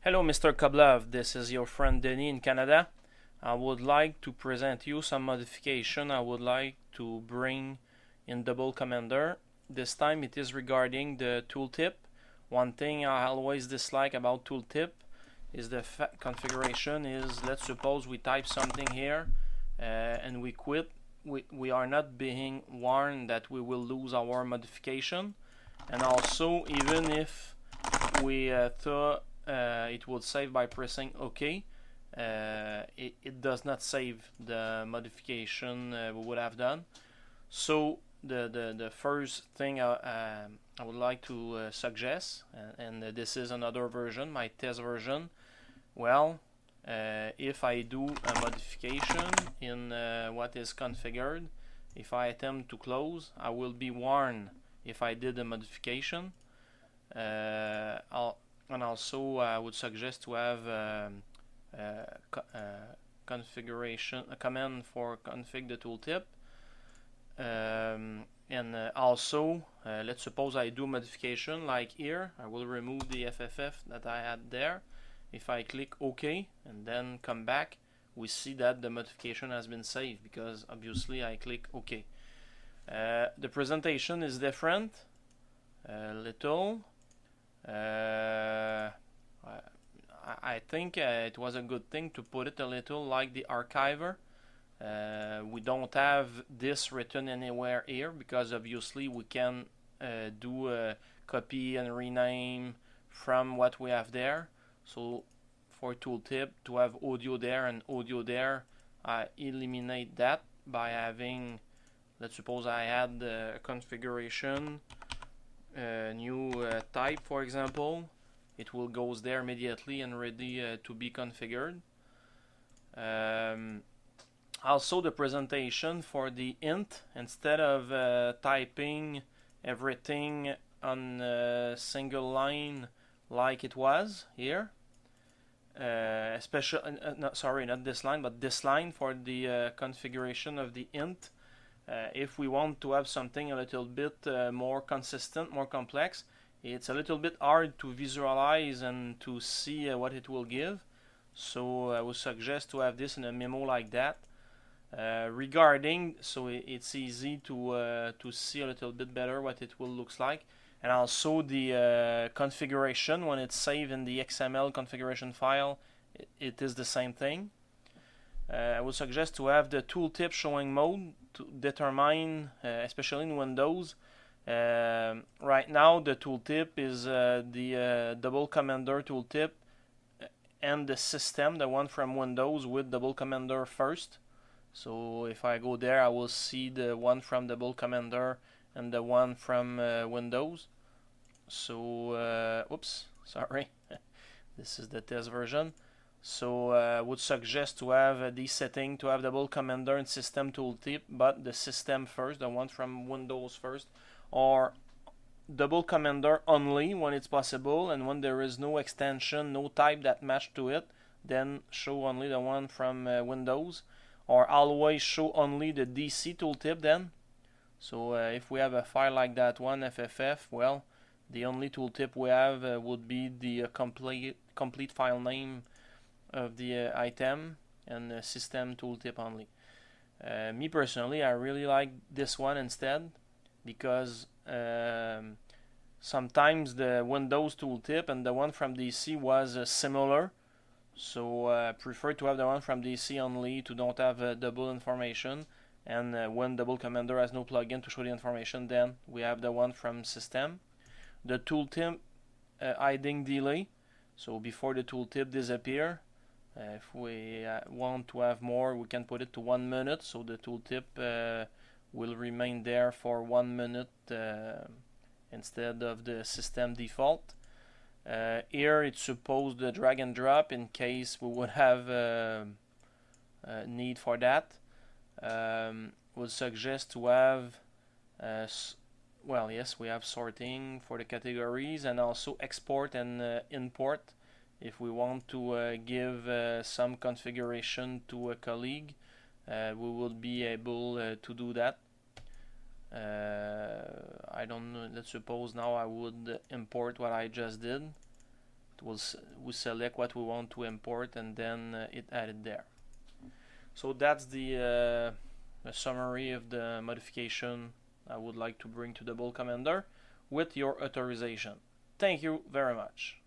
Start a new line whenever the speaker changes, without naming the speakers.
Hello, Mr. Koblov. This is your friend Denis in Canada. I would like to present you some modification I would like to bring in Double Commander. This time it is regarding the tooltip. One thing I always dislike about tooltip is the configuration is, let's suppose we type something here and we quit. We are not being warned that we will lose our modification, and also even if we thought it would save by pressing OK, it does not save the modification we would have done. So the first thing I would like to suggest, and this is another version, my test version. Well, if I do a modification in what is configured, if I attempt to close, I will be warned if I did a modification. And also I would suggest to have configuration, a command for config the tooltip. And also, let's suppose I do modification like here. I will remove the FFF that I had there. If I click OK and then come back, we see that the modification has been saved because obviously I click OK. The presentation is different, little. I think it was a good thing to put it a little like the archiver. We don't have this written anywhere here because obviously we can do a copy and rename from what we have there. So for tooltip to have audio there and audio there, I eliminate that by having, let's suppose I had a configuration, new type for example. It will goes there immediately and ready to be configured. Also the presentation for the int, instead of typing everything on a single line like it was here, especially sorry, not this line but this line for the configuration of the int. If we want to have something a little bit more consistent, more complex, it's a little bit hard to visualize and to see what it will give. So I would suggest to have this in a memo like that. Regarding, so it's easy to see a little bit better what it will looks like, and also the configuration when it's saved in the XML configuration file, it is the same thing. I would suggest to have the tooltip showing mode to determine, especially in Windows. Right now the tooltip is the double commander tooltip and the system, the one from Windows with double commander first. So if I go there, I will see the one from double commander and the one from Windows. So oops, sorry. This is the test version. So I would suggest to have the setting to have double commander and system tooltip, but the system first, the one from Windows first, or double commander only when it's possible, and when there is no extension, no type that match to it, then show only the one from Windows, or always show only the DC tooltip then. So if we have a file like that one, FFF, well, the only tooltip we have would be the complete file name of the item and system tooltip only. Me personally, I really like this one instead, because sometimes the Windows tooltip and the one from DC was similar, so I prefer to have the one from DC only to don't have double information, and when double commander has no plugin to show the information, then we have the one from system. The tooltip hiding delay, so before the tooltip disappear, if we want to have more, we can put it to 1 minute, so the tooltip will remain there for 1 minute instead of the system default. Here it's supposed to drag and drop in case we would have need for that. Would suggest to have well, yes, we have sorting for the categories, and also export and import if we want to give some configuration to a colleague. We will be able to do that. I don't know, let's suppose now I would import what I just did we select what we want to import, and then it added there. So that's the summary of the modification I would like to bring to the Bull Commander with your authorization. Thank you very much.